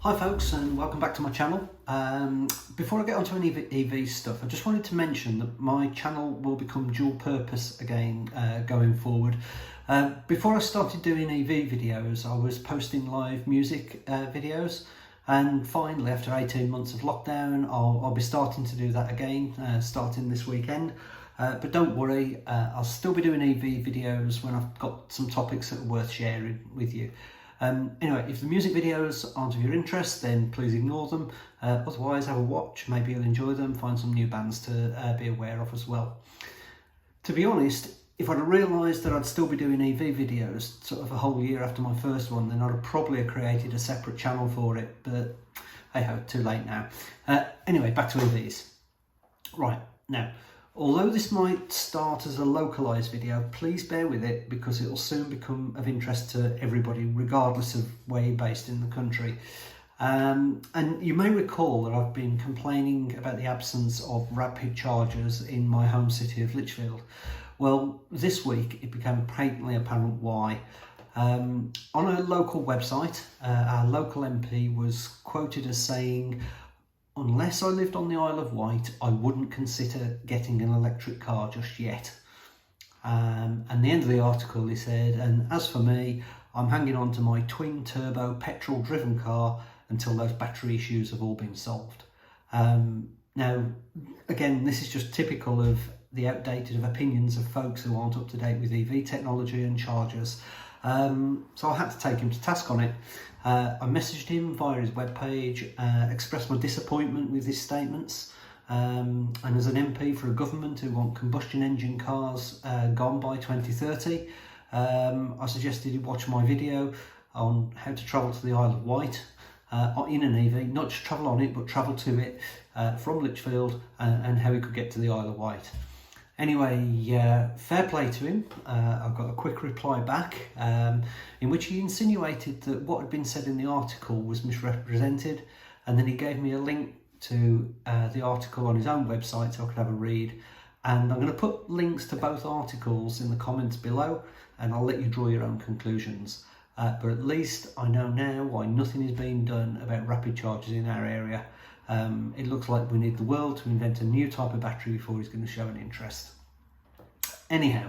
Hi folks, and welcome back to my channel. Before I get onto any EV stuff, I just wanted to mention that my channel will become dual purpose again going forward. Before I started doing EV videos, I was posting live music videos, and finally after 18 months of lockdown I'll be starting to do that again, starting this weekend. But don't worry, I'll still be doing EV videos when I've got some topics that are worth sharing with you. Anyway, if the music videos aren't of your interest, then please ignore them. Otherwise, have a watch, maybe you'll enjoy them, find some new bands to be aware of as well. To be honest, if I'd have realised that I'd still be doing EV videos sort of a whole year after my first one, then I'd have probably created a separate channel for it, but hey ho, too late now. Anyway, back to EVs. Right, now, although this might start as a localised video, please bear with it because it will soon become of interest to everybody regardless of where you're based in the country. And you may recall that I've been complaining about the absence of rapid chargers in my home city of Lichfield. Well, this week it became patently apparent why. On a local website, our local MP was quoted as saying, "Unless I lived on the Isle of Wight, I wouldn't consider getting an electric car just yet." And the end of the article, he said, "And as for me, I'm hanging on to my twin turbo petrol driven car until those battery issues have all been solved." Now, again, this is just typical of the outdated opinions of folks who aren't up to date with EV technology and chargers. So I had to take him to task on it. I messaged him via his webpage, expressed my disappointment with his statements, and as an MP for a government who want combustion engine cars gone by 2030, I suggested he watch my video on how to travel to the Isle of Wight in an EV, not just travel on it, but travel to it from Lichfield, and how he could get to the Isle of Wight. Anyway, fair play to him. I got a quick reply back in which he insinuated that what had been said in the article was misrepresented, and then he gave me a link to the article on his own website so I could have a read. And I'm going to put links to both articles in the comments below, and I'll let you draw your own conclusions. But at least I know now why nothing is being done about rapid chargers in our area. It looks like we need the world to invent a new type of battery before he's going to show an interest. Anyhow,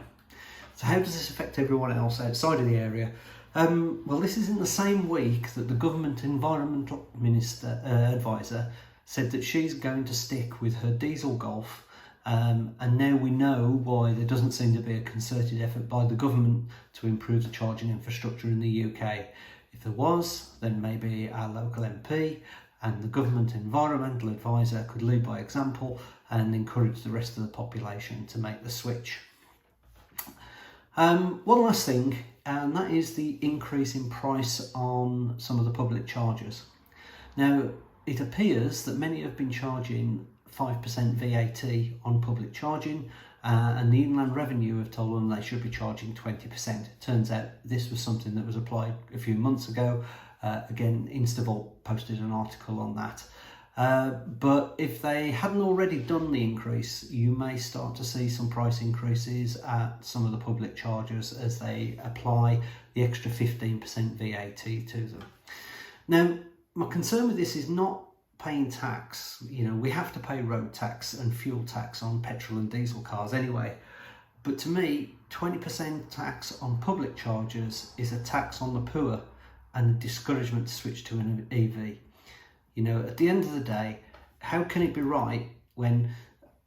so how does this affect everyone else outside of the area? Well, this is in the same week that the government environmental advisor said that she's going to stick with her diesel Golf, and now we know why there doesn't seem to be a concerted effort by the government to improve the charging infrastructure in the UK. If there was, then maybe our local MP and the government environmental advisor could lead by example and encourage the rest of the population to make the switch. One last thing, and that is the increase in price on some of the public chargers. Now, it appears that many have been charging 5% VAT on public charging, and the Inland Revenue have told them they should be charging 20%. It turns out this was something that was applied a few months ago. Again, Instavolt posted an article on that. But if they hadn't already done the increase, you may start to see some price increases at some of the public chargers as they apply the extra 15% VAT to them. Now, my concern with this is not paying tax. You know, we have to pay road tax and fuel tax on petrol and diesel cars anyway. But to me, 20% tax on public chargers is a tax on the poor and a discouragement to switch to an EV. You know, at the end of the day, how can it be right when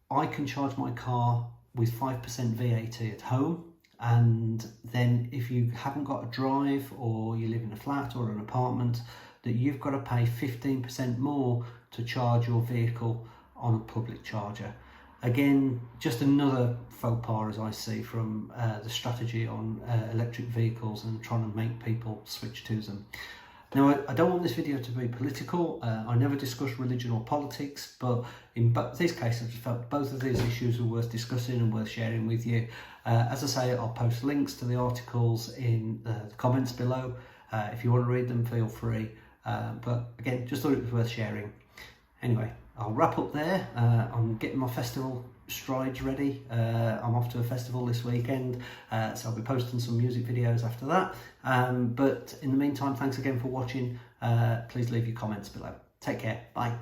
I can charge my car with 5% VAT at home, and then if you haven't got a drive or you live in a flat or an apartment, that you've got to pay 15% more to charge your vehicle on a public charger? Again, just another faux pas as I see from the strategy on electric vehicles and trying to make people switch to them. Now, I don't want this video to be political. I never discuss religion or politics, but in this case, I just felt both of these issues were worth discussing and worth sharing with you. As I say, I'll post links to the articles in the comments below. If you want to read them, feel free. But again, just thought it was worth sharing. Anyway, I'll wrap up there. I'm getting my festival strides ready. I'm off to a festival this weekend, so I'll be posting some music videos after that. But in the meantime, thanks again for watching. Please leave your comments below. Take care. Bye.